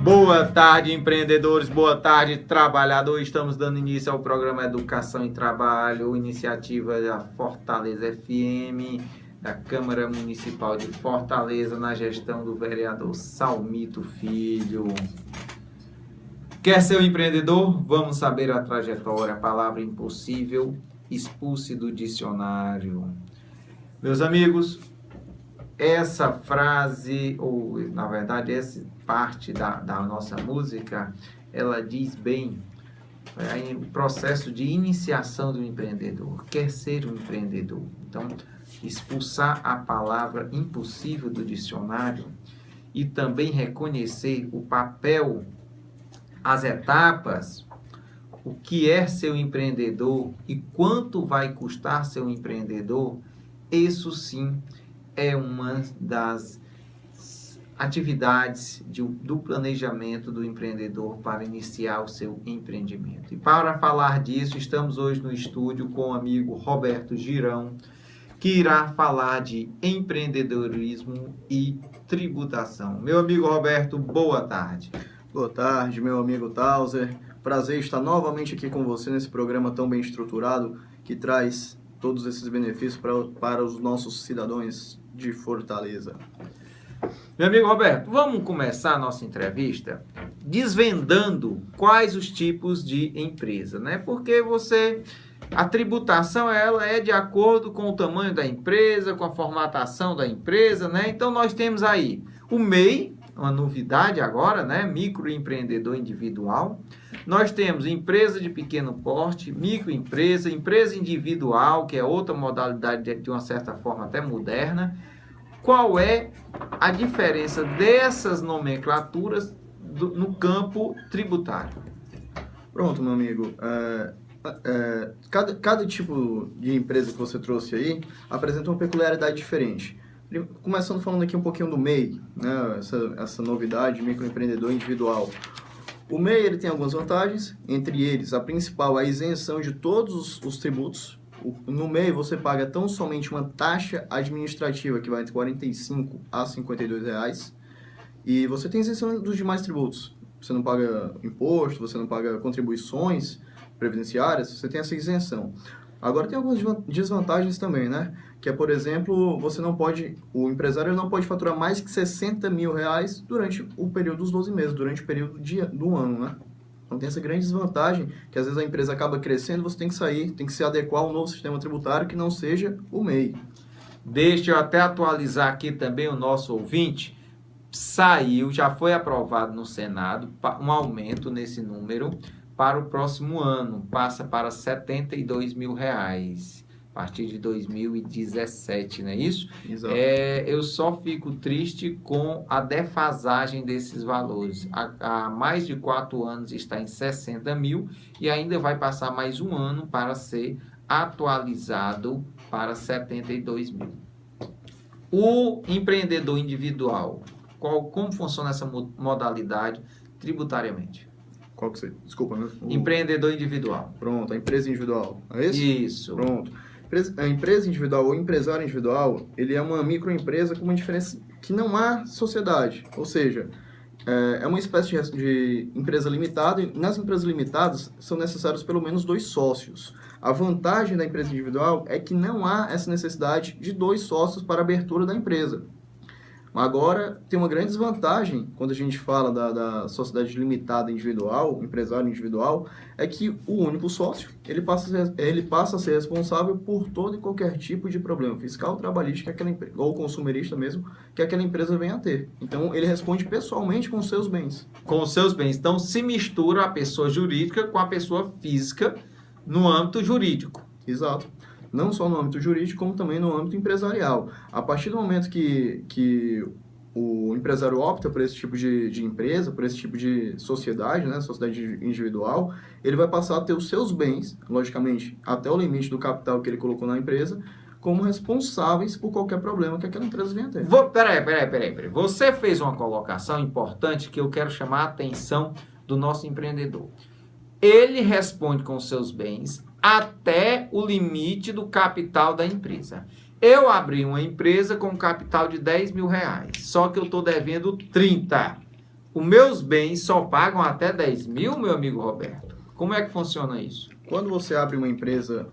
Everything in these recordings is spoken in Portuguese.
Boa tarde, empreendedores, boa tarde, trabalhador. Estamos dando início ao programa Educação e Trabalho, iniciativa da Fortaleza FM, da Câmara Municipal de Fortaleza, na gestão do vereador Salmito Filho. Quer ser um empreendedor? Vamos saber a trajetória. A palavra impossível, expulse do dicionário. Meus amigos, essa frase, ou na verdade essa parte da nossa música, ela diz bem o processo de iniciação do empreendedor. Quer ser um empreendedor? Então, expulsar a palavra impossível do dicionário e também reconhecer o papel, as etapas, o que é ser um empreendedor e quanto vai custar ser um empreendedor, isso sim é uma das atividades do planejamento do empreendedor para iniciar o seu empreendimento. E para falar disso, estamos hoje no estúdio com o amigo Roberto Girão, que irá falar de empreendedorismo e tributação. Meu amigo Roberto, boa tarde. Boa tarde, meu amigo Tauser. Prazer estar novamente aqui com você nesse programa tão bem estruturado que traz todos esses benefícios para os nossos cidadãos de Fortaleza. Meu amigo Roberto, vamos começar a nossa entrevista desvendando quais os tipos de empresa, né? Porque a tributação ela é de acordo com o tamanho da empresa, com a formatação da empresa, né? Então nós temos aí o MEI, uma novidade agora, né? Microempreendedor individual. Nós temos empresa de pequeno porte, microempresa, empresa individual, que é outra modalidade de uma certa forma até moderna. Qual é a diferença dessas nomenclaturas no campo tributário? Pronto, meu amigo. Cada tipo de empresa que você trouxe aí apresenta uma peculiaridade diferente. Começando falando aqui um pouquinho do MEI, né? Essa novidade, microempreendedor individual. O MEI ele tem algumas vantagens, entre eles a principal é a isenção de todos os tributos. No MEI você paga tão somente uma taxa administrativa que vai entre R$ 45 a R$ 52 reais, e você tem isenção dos demais tributos. Você não paga imposto, você não paga contribuições previdenciárias, você tem essa isenção. Agora tem algumas desvantagens também, né? Que é, por exemplo, o empresário não pode faturar mais que R$60 mil durante o período dos 12 meses, durante o período do ano, né? Então tem essa grande desvantagem, que às vezes a empresa acaba crescendo, você tem que se adequar a um novo sistema tributário que não seja o MEI. Deixa eu até atualizar aqui também o nosso ouvinte. Já foi aprovado no Senado um aumento nesse número para o próximo ano, passa para R$ 72 mil, a partir de 2017, não é isso? Exato. Eu só fico triste com a defasagem desses valores. Há mais de 4 anos está em 60 mil e ainda vai passar mais um ano para ser atualizado para 72 mil. O empreendedor individual, como funciona essa modalidade tributariamente? Qual que você... Desculpa, né? Empreendedor individual. Pronto, a empresa individual. É isso? Isso. Pronto. A empresa individual ou empresário individual, ele é uma microempresa com uma diferença que não há sociedade. Ou seja, é uma espécie de empresa limitada, e nas empresas limitadas são necessários pelo menos 2 sócios. A vantagem da empresa individual é que não há essa necessidade de 2 sócios para a abertura da empresa. Agora, tem uma grande desvantagem quando a gente fala da sociedade limitada individual, empresário individual, é que o único sócio, ele passa a ser responsável por todo e qualquer tipo de problema fiscal, trabalhista, ou consumerista mesmo, que aquela empresa venha a ter. Então, ele responde pessoalmente com os seus bens. Com os seus bens. Então, se mistura a pessoa jurídica com a pessoa física no âmbito jurídico. Exato. Não só no âmbito jurídico, como também no âmbito empresarial. A partir do momento que o empresário opta por esse tipo de empresa, por esse tipo de sociedade, né, sociedade individual, ele vai passar a ter os seus bens, logicamente, até o limite do capital que ele colocou na empresa, como responsáveis por qualquer problema que aquela empresa venha a ter. Peraí. Você fez uma colocação importante que eu quero chamar a atenção do nosso empreendedor. Ele responde com seus bens até o limite do capital da empresa. Eu abri uma empresa com um capital de 10 mil reais, só que eu estou devendo 30. os meus bens só pagam até 10 mil, meu amigo Roberto? Como é que funciona isso? Quando você abre uma empresa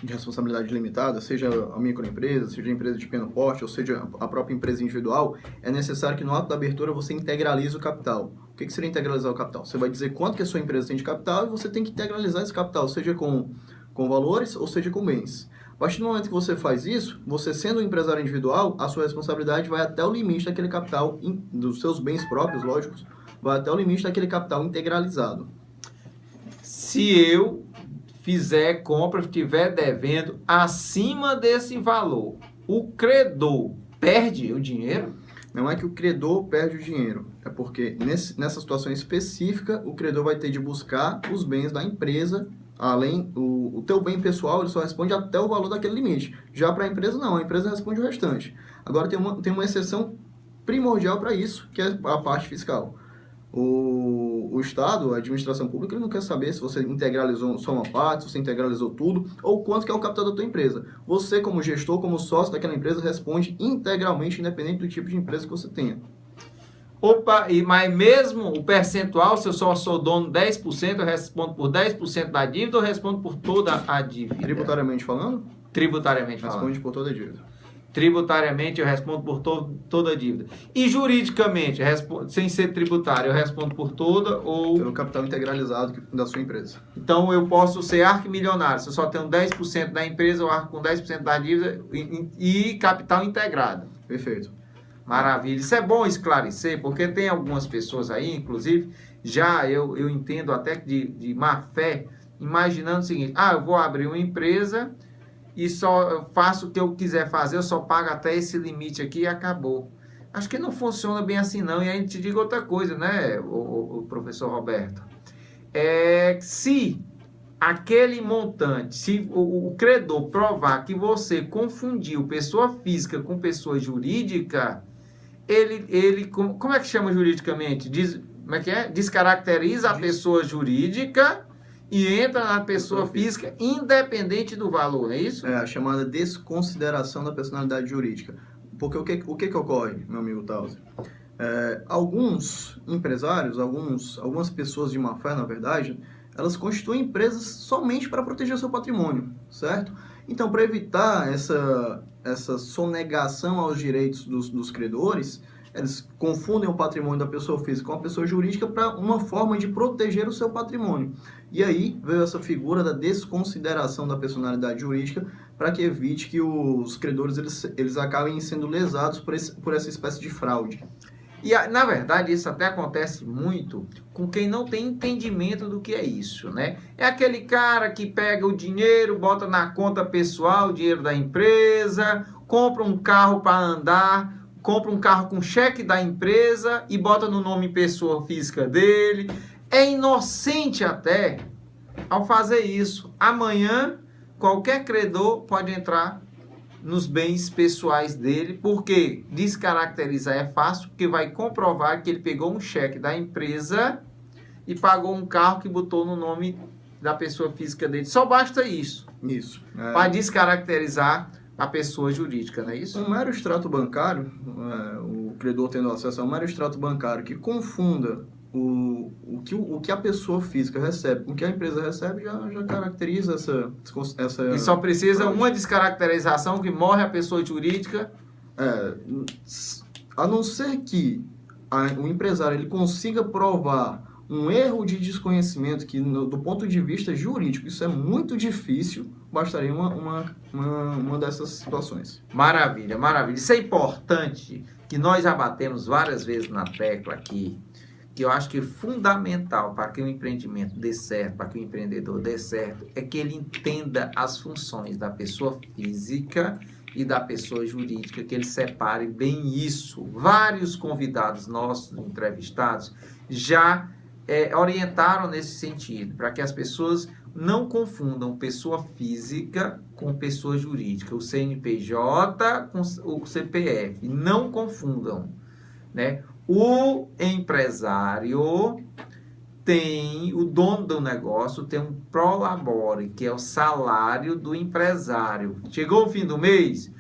de responsabilidade limitada, seja a microempresa, seja a empresa de pequeno porte, ou seja a própria empresa individual, é necessário que no ato da abertura você integralize o capital. O que seria integralizar o capital? Você vai dizer quanto que a sua empresa tem de capital e você tem que integralizar esse capital, seja com valores ou seja com bens. A partir do momento que você faz isso, você sendo um empresário individual, a sua responsabilidade vai até o limite daquele capital, dos seus bens próprios, lógicos, vai até o limite daquele capital integralizado. Se eu fizer compra, estiver devendo acima desse valor, o credor perde o dinheiro? Não é que o credor perde o dinheiro, é porque nessa situação específica, o credor vai ter de buscar os bens da empresa, além o teu bem pessoal, ele só responde até o valor daquele limite. Já para a empresa, não, a empresa responde o restante. Agora, tem uma exceção primordial para isso, que é a parte fiscal. O Estado, a administração pública, ele não quer saber se você integralizou só uma parte, se você integralizou tudo, ou quanto que é o capital da tua empresa. Você, como gestor, como sócio daquela empresa, responde integralmente, independente do tipo de empresa que você tenha. Opa, mas mesmo o percentual, se eu só sou dono de 10%, eu respondo por 10% da dívida ou respondo por toda a dívida? Tributariamente falando? Tributariamente falando. Responde por toda a dívida. Tributariamente eu respondo por toda a dívida. E juridicamente, sem ser tributário, eu respondo por toda ou... Pelo capital integralizado da sua empresa. Então eu posso ser arquimilionário. Se eu só tenho 10% da empresa, eu arco com 10% da dívida e capital integrado. Perfeito. Maravilha. Isso é bom esclarecer, porque tem algumas pessoas aí, inclusive, já eu entendo até de má fé, imaginando o seguinte: eu vou abrir uma empresa e só faço o que eu quiser fazer, eu só pago até esse limite aqui e acabou. Acho que não funciona bem assim não. E aí te digo outra coisa, né, o professor Roberto? Se aquele montante, se o credor provar que você confundiu pessoa física com pessoa jurídica, ele como é que chama juridicamente? Como é que é? Descaracteriza a pessoa jurídica e entra na pessoa física independente do valor, não é isso? É a chamada desconsideração da personalidade jurídica. Porque o que ocorre, meu amigo Tauser? Alguns empresários, algumas pessoas de má fé, na verdade, elas constituem empresas somente para proteger o seu patrimônio, certo? Então, para evitar essa sonegação aos direitos dos credores, eles confundem o patrimônio da pessoa física com a pessoa jurídica para uma forma de proteger o seu patrimônio. E aí veio essa figura da desconsideração da personalidade jurídica para que evite que os credores eles acabem sendo lesados por essa espécie de fraude. E, na verdade, isso até acontece muito com quem não tem entendimento do que é isso, né? É aquele cara que pega o dinheiro, bota na conta pessoal o dinheiro da empresa, compra um carro para andar, compra um carro com cheque da empresa e bota no nome pessoa física dele. É inocente até ao fazer isso. Amanhã, qualquer credor pode entrar nos bens pessoais dele, porque descaracterizar é fácil, porque vai comprovar que ele pegou um cheque da empresa e pagou um carro que botou no nome da pessoa física dele. Só basta isso. Isso. Para descaracterizar a pessoa jurídica, não é isso? Um mero extrato bancário, o credor tendo acesso a um mero extrato bancário que confunda o que a pessoa física recebe com o que a empresa recebe já caracteriza essa... E só precisa uma descaracterização que morre a pessoa jurídica. A não ser que o empresário ele consiga provar um erro de desconhecimento que, do ponto de vista jurídico, isso é muito difícil, bastaria uma dessas situações. Maravilha, maravilha. Isso é importante, que nós já batemos várias vezes na tecla aqui, que eu acho que é fundamental para que o empreendimento dê certo, para que o empreendedor dê certo, é que ele entenda as funções da pessoa física e da pessoa jurídica, que ele separe bem isso. Vários convidados nossos, entrevistados, já orientaram nesse sentido, para que as pessoas não confundam pessoa física com pessoa jurídica, o CNPJ com o CPF, não confundam, né? O empresário tem, o dono do negócio tem um prolabore, que é o salário do empresário. Chegou o fim do mês,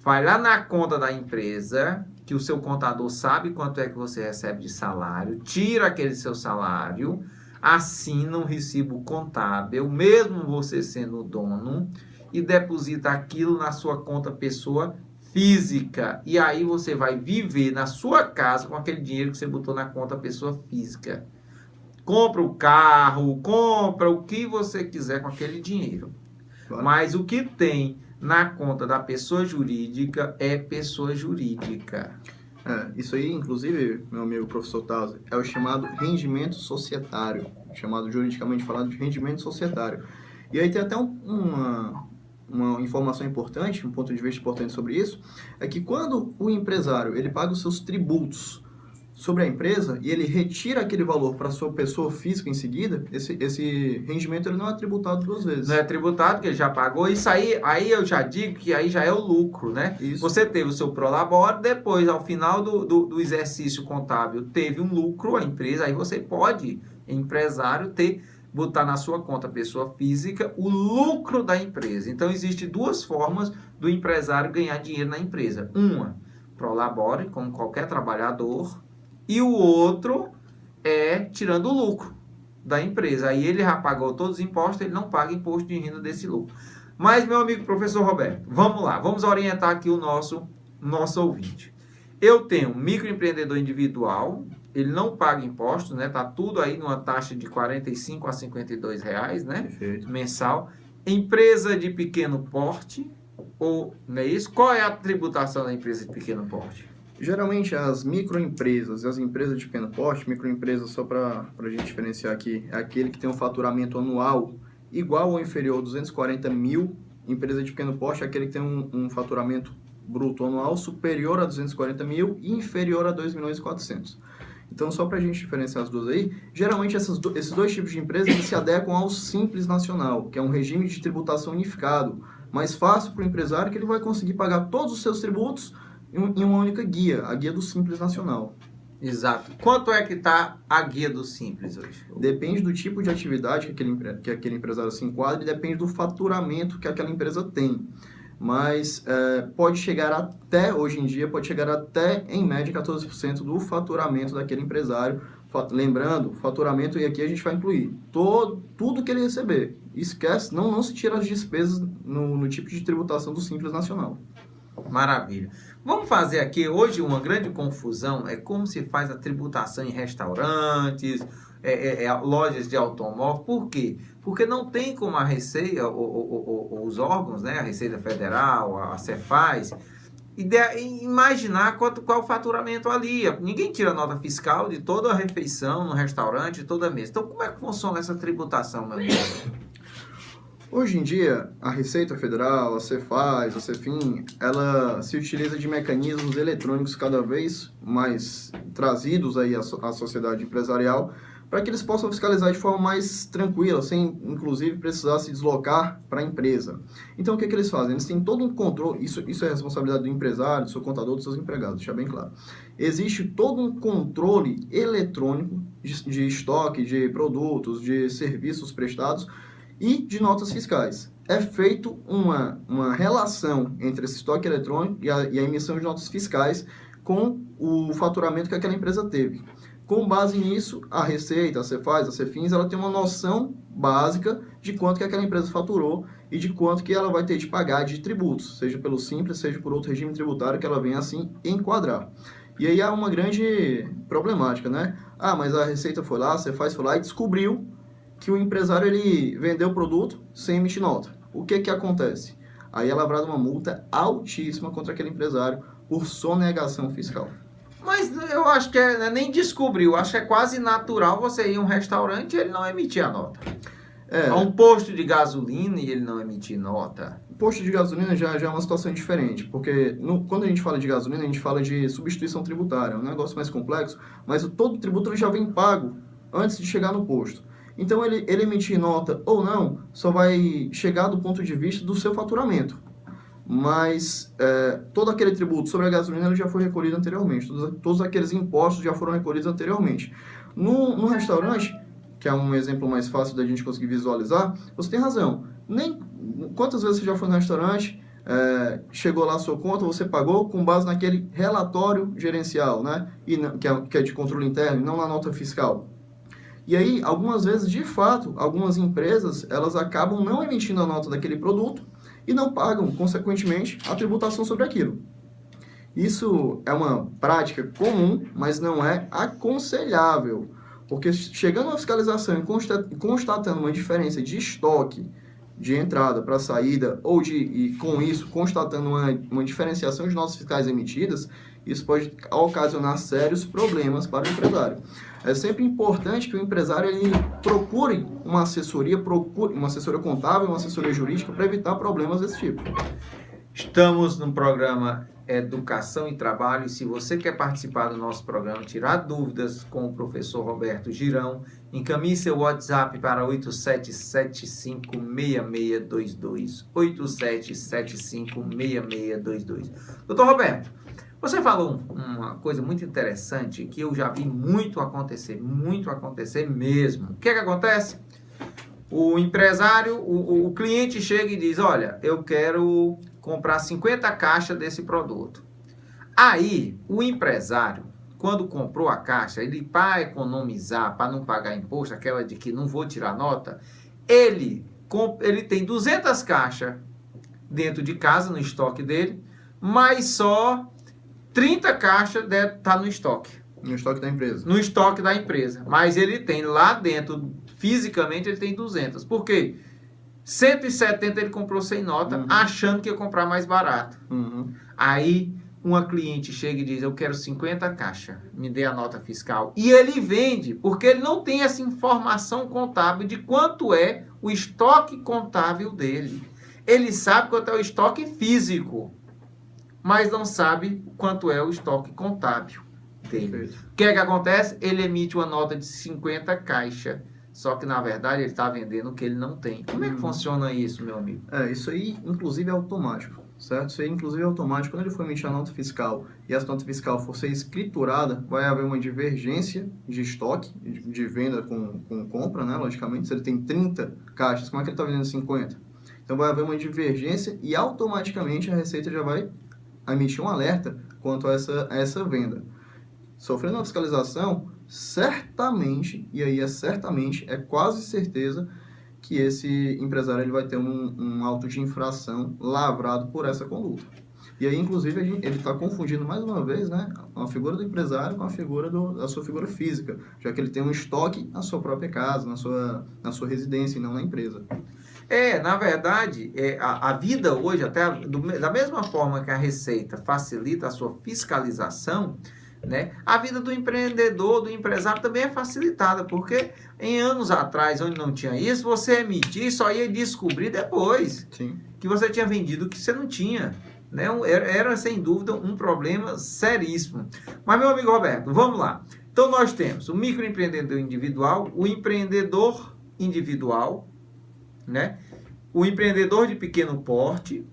vai lá na conta da empresa que o seu contador sabe quanto é que você recebe de salário, tira aquele seu salário, assina um recibo contábil, mesmo você sendo o dono, e deposita aquilo na sua conta pessoa física. E aí você vai viver na sua casa com aquele dinheiro que você botou na conta pessoa física. Compra o carro, compra o que você quiser com aquele dinheiro. Claro. Mas o que tem na conta da pessoa jurídica é pessoa jurídica. Isso aí, inclusive, meu amigo professor Tauser, é o chamado rendimento societário, chamado juridicamente falado de rendimento societário. E aí tem até uma informação importante, um ponto de vista importante sobre isso, é que quando o empresário ele paga os seus tributos sobre a empresa e ele retira aquele valor para a sua pessoa física em seguida, esse rendimento ele não é tributado 2 vezes. Não é tributado, porque ele já pagou. Isso aí eu já digo que aí já é o lucro, né? Isso. Você teve o seu prolabore, depois, ao final do exercício contábil, teve um lucro, a empresa, aí você pode, empresário, botar na sua conta pessoa física o lucro da empresa. Então, existem 2 formas do empresário ganhar dinheiro na empresa. Uma, prolabore, como qualquer trabalhador, e o outro é tirando o lucro da empresa. Aí ele já pagou todos os impostos, ele não paga imposto de renda desse lucro. Mas, meu amigo professor Roberto, vamos lá, vamos orientar aqui o nosso ouvinte. Eu tenho um microempreendedor individual, ele não paga impostos, né? Tá tudo aí numa taxa de R$ 45 a R$ 52, né? Perfeito. Mensal. Empresa de pequeno porte, ou não é isso? Qual é a tributação da empresa de pequeno porte? Geralmente as microempresas e as empresas de pequeno porte, microempresa só para a gente diferenciar aqui, é aquele que tem um faturamento anual igual ou inferior a 240 mil. Empresa de pequeno porte é aquele que tem um faturamento bruto anual superior a 240 mil e inferior a 2 milhões e 400. Então, só para a gente diferenciar as duas aí, geralmente esses 2 tipos de empresas eles se adequam ao Simples Nacional, que é um regime de tributação unificado, mais fácil para o empresário, que ele vai conseguir pagar todos os seus tributos em uma única guia, a guia do Simples Nacional. Exato. Quanto é que está a guia do Simples hoje? Depende do tipo de atividade que aquele empresário se enquadra e depende do faturamento que aquela empresa tem. Mas pode chegar até, hoje em dia, em média, 14% do faturamento daquele empresário. Lembrando, faturamento, e aqui a gente vai incluir tudo que ele receber. Esquece, não se tira as despesas no tipo de tributação do Simples Nacional. Maravilha. Vamos fazer aqui, hoje, uma grande confusão, é como se faz a tributação em restaurantes, lojas de automóvel. Por quê? Porque não tem como a Receita, os órgãos, né, a Receita Federal, a Cefaz, imaginar qual o faturamento ali. Ninguém tira nota fiscal de toda a refeição no restaurante, de toda a mesa. Então, como é que funciona essa tributação, meu amigo? Hoje em dia, a Receita Federal, a Cefaz, a Cefim, ela se utiliza de mecanismos eletrônicos cada vez mais trazidos aí à sociedade empresarial para que eles possam fiscalizar de forma mais tranquila, sem, inclusive, precisar se deslocar para a empresa. Então, o que eles fazem? Eles têm todo um controle, isso é responsabilidade do empresário, do seu contador, dos seus empregados, deixar bem claro. Existe todo um controle eletrônico de estoque, de produtos, de serviços prestados, e de notas fiscais. É feito uma relação entre esse estoque eletrônico e a emissão de notas fiscais com o faturamento que aquela empresa teve. Com base nisso, a Receita, a Cefaz, a Cefins, ela tem uma noção básica de quanto que aquela empresa faturou e de quanto que ela vai ter de pagar de tributos, seja pelo Simples, seja por outro regime tributário que ela venha assim enquadrar. E aí há uma grande problemática, né? Mas a Receita foi lá, a Cefaz foi lá e descobriu que o empresário ele vendeu o produto sem emitir nota. O que acontece? Aí é lavrada uma multa altíssima contra aquele empresário por sonegação fiscal. Mas eu acho que nem descobriu, acho que é quase natural você ir a um restaurante e ele não emitir a nota. A um posto de gasolina e ele não emitir nota. Posto de gasolina já é uma situação diferente, porque quando a gente fala de gasolina, a gente fala de substituição tributária, é um negócio mais complexo, mas todo tributo ele já vem pago antes de chegar no posto. Então, ele emitir nota ou não, só vai chegar do ponto de vista do seu faturamento. Mas todo aquele tributo sobre a gasolina ele já foi recolhido anteriormente. Todos aqueles impostos já foram recolhidos anteriormente. No restaurante, que é um exemplo mais fácil da gente conseguir visualizar, você tem razão. Quantas vezes você já foi no restaurante, chegou lá a sua conta, você pagou com base naquele relatório gerencial, né? Que é de controle interno, não na nota fiscal. E aí, algumas vezes, de fato, algumas empresas, elas acabam não emitindo a nota daquele produto e não pagam, consequentemente, a tributação sobre aquilo. Isso é uma prática comum, mas não é aconselhável, porque chegando à fiscalização e constatando uma diferença de estoque de entrada para saída, e com isso constatando uma diferenciação de notas fiscais emitidas, isso pode ocasionar sérios problemas para o empresário. É sempre importante que o empresário ele procure uma assessoria contábil, uma assessoria jurídica para evitar problemas desse tipo. Estamos no programa Educação e Trabalho, e se você quer participar do nosso programa, tirar dúvidas com o professor Roberto Girão, encaminhe seu WhatsApp para 87756622, 87756622. Doutor Roberto, você falou uma coisa muito interessante que eu já vi muito acontecer mesmo. O que é que acontece? O empresário, o cliente chega e diz, olha, eu quero comprar 50 caixas desse produto. Aí, o empresário, quando comprou a caixa, ele para economizar, para não pagar imposto, aquela de que não vou tirar nota, ele tem 200 caixas dentro de casa, no estoque dele, mas só 30 caixas está no estoque. No estoque da empresa. No estoque da empresa. Mas ele tem lá dentro, fisicamente, ele tem 200. Por quê? 170 ele comprou sem nota, achando que ia comprar mais barato. Aí, uma cliente chega e diz, eu quero 50 caixas, me dê a nota fiscal. E ele vende, porque ele não tem essa informação contábil de quanto é o estoque contábil dele. Ele sabe quanto é o estoque físico, mas não sabe quanto é o estoque contábil dele. O que é que acontece? Ele emite uma nota de 50 caixas, só que na verdade ele está vendendo o que ele não tem. Como é que funciona isso, meu amigo? Isso aí, inclusive, é automático, certo? Isso aí, inclusive, é automático. Quando ele for emitir a nota fiscal e essa nota fiscal for ser escriturada, vai haver uma divergência de estoque, de venda com compra, né? Logicamente, se ele tem 30 caixas, como é que ele está vendendo 50? Então, vai haver uma divergência e automaticamente a Receita já vai emitir um alerta quanto a essa venda. Sofrendo uma fiscalização, certamente, e aí é quase certeza que esse empresário ele vai ter um auto de infração lavrado por essa conduta. E aí, inclusive, ele está confundindo mais uma vez, né, a figura do empresário com a figura da sua figura física, já que ele tem um estoque na sua própria casa, na sua residência e não na empresa. Na verdade, a vida hoje, até da mesma forma que a Receita facilita a sua fiscalização, né, a vida do empreendedor, do empresário também é facilitada, porque em anos atrás, onde não tinha isso, você emitir só ia descobrir depois. Sim. Que você tinha vendido que você não tinha. Né? Era, sem dúvida, um problema seríssimo. Mas, meu amigo Roberto, vamos lá. Então, nós temos o microempreendedor individual, o empreendedor individual, né? O empreendedor de pequeno porte.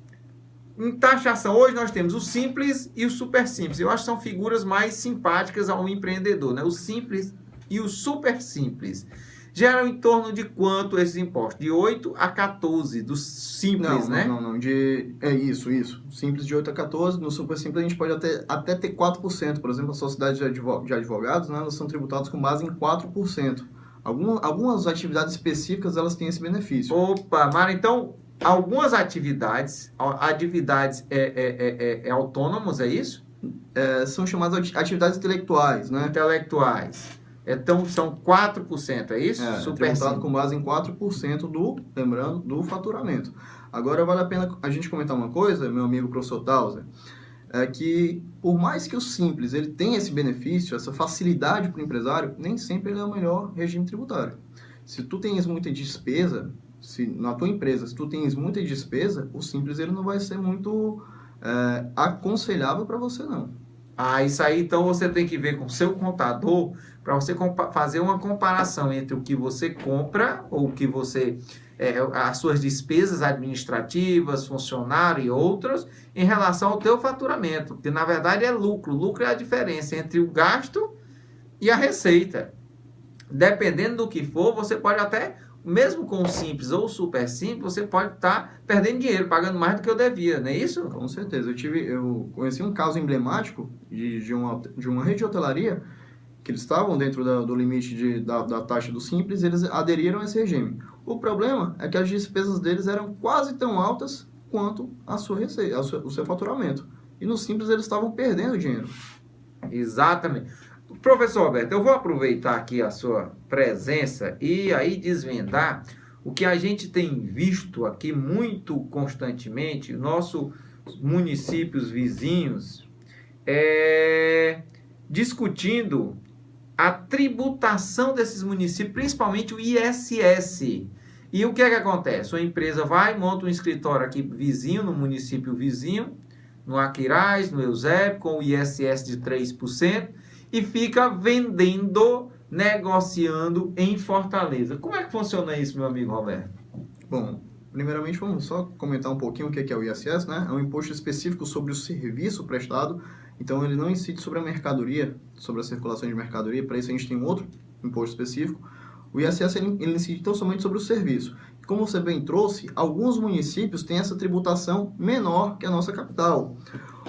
Em taxação, hoje nós temos o simples e o super simples. Eu acho que são figuras mais simpáticas ao empreendedor, né? O simples e o super simples. Geram em torno de quanto esses impostos? De 8 a 14, do simples, né? Não. Isso. Simples de 8 a 14. No super simples a gente pode até ter 4%. Por exemplo, as sociedades de advogados, né, elas são tributadas com base em 4%. Algumas atividades específicas, elas têm esse benefício. Opa, Mara, então, algumas atividades autônomas, é isso? São chamadas atividades intelectuais, né? Intelectuais. Então, são 4%, é isso? Tributado com base em 4% do faturamento. Agora, vale a pena a gente comentar uma coisa, meu amigo professor Tauser, que por mais que o simples ele tenha esse benefício, essa facilidade para o empresário, nem sempre ele é o melhor regime tributário. Se tu tens muita despesa, na tua empresa, se tu tens muita despesa, o simples ele não vai ser muito aconselhável para você, não. Isso aí, então, você tem que ver com o seu contador para você fazer uma comparação entre o que você compra, ou o que você... as suas despesas administrativas, funcionário e outras, em relação ao teu faturamento. Porque, na verdade, é lucro. Lucro é a diferença entre o gasto e a receita. Dependendo do que for, você pode até mesmo com o simples ou o super simples, você pode estar perdendo dinheiro, pagando mais do que eu devia, não é isso? Com certeza. Eu conheci um caso emblemático de uma rede de hotelaria que eles estavam dentro do limite da taxa do simples, eles aderiram a esse regime. O problema é que as despesas deles eram quase tão altas quanto a sua receita, o seu faturamento. E no simples eles estavam perdendo dinheiro. Exatamente. Professor Alberto, eu vou aproveitar aqui a sua presença e aí desvendar o que a gente tem visto aqui muito constantemente, nossos municípios vizinhos, discutindo a tributação desses municípios, principalmente o ISS. E o que é que acontece? Uma empresa vai, monta um escritório aqui vizinho, no município vizinho, no Aquiraz, no Eusébio, com o ISS de 3%, e fica vendendo, negociando em Fortaleza. Como é que funciona isso, meu amigo Roberto? Bom, primeiramente vamos só comentar um pouquinho o que é o ISS, né? É um imposto específico sobre o serviço prestado, então ele não incide sobre a mercadoria, sobre a circulação de mercadoria, para isso a gente tem um outro imposto específico. O ISS ele incide tão somente sobre o serviço. Como você bem trouxe, alguns municípios têm essa tributação menor que a nossa capital.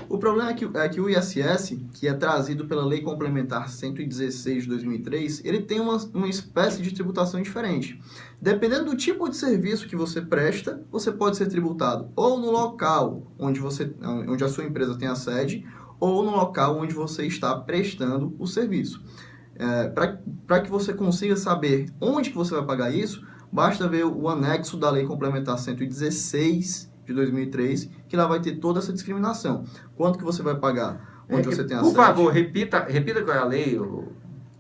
O problema é que o ISS, que é trazido pela Lei Complementar 116 de 2003, ele tem uma espécie de tributação diferente. Dependendo do tipo de serviço que você presta, você pode ser tributado ou no local onde a sua empresa tem a sede, ou no local onde você está prestando o serviço. Para que você consiga saber onde que você vai pagar isso, basta ver o anexo da Lei Complementar 116 de 2003, que lá vai ter toda essa discriminação. Quanto que você vai pagar onde você tem a sede? Por favor, repita qual é a lei.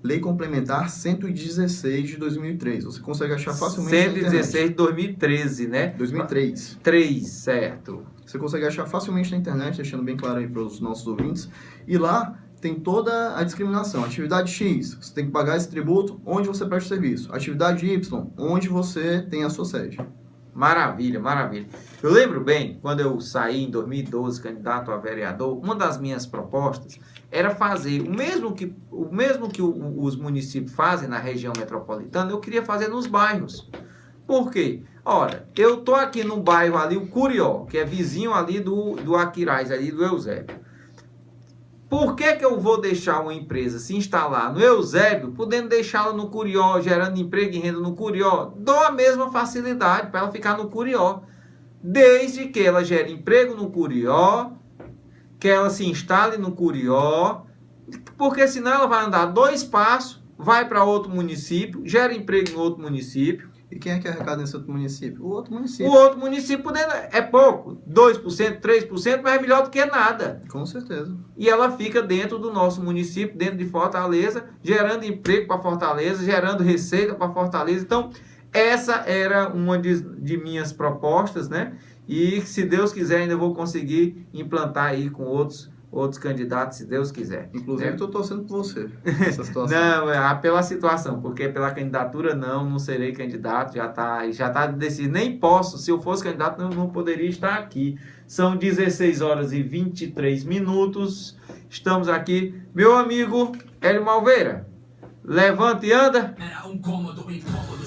Lei Complementar 116 de 2003. Você consegue achar facilmente 116 de 2013, né? 2003. 3, certo. Você consegue achar facilmente na internet, deixando bem claro aí para os nossos ouvintes. E lá tem toda a discriminação. Atividade X, você tem que pagar esse tributo onde você presta o serviço. Atividade Y, onde você tem a sua sede. Maravilha, maravilha. Eu lembro bem, quando eu saí em 2012, candidato a vereador, uma das minhas propostas era fazer o mesmo que os municípios fazem na região metropolitana, eu queria fazer nos bairros. Por quê? Ora, eu tô aqui no bairro ali, o Curió, que é vizinho ali do Aquiraz, ali do Eusébio. Por que eu vou deixar uma empresa se instalar no Eusébio, podendo deixá-la no Curió, gerando emprego e renda no Curió? Dou a mesma facilidade para ela ficar no Curió. Desde que ela gere emprego no Curió, que ela se instale no Curió, porque senão ela vai andar 2 passos, vai para outro município, gera emprego em outro município. E quem é que arrecada nesse outro município? O outro município. O outro município é pouco, 2%, 3%, mas é melhor do que nada. Com certeza. E ela fica dentro do nosso município, dentro de Fortaleza, gerando emprego para Fortaleza, gerando receita para Fortaleza. Então, essa era uma de minhas propostas, né? E se Deus quiser, ainda vou conseguir implantar aí com outros candidatos, se Deus quiser. Inclusive, estou torcendo por você nessa situação. Não, pela situação, porque pela candidatura não serei candidato, já tá decidido. Nem posso, se eu fosse candidato, não poderia estar aqui. São 16 horas e 23 minutos. Estamos aqui. Meu amigo Hélio Malveira, levanta e anda. Era um cômodo incômodo.